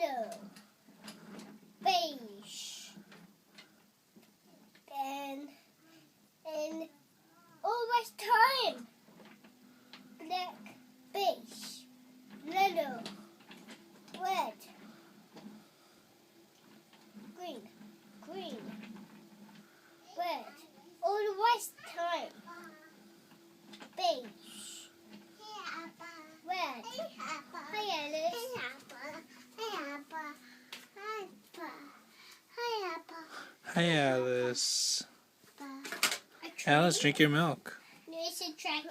yellow, beige, and always time. Black, beige, yellow, red, green, red. Always time. Beige, red. Hi, Alice. Hi, Alice. Alice, drink your milk. There's a track.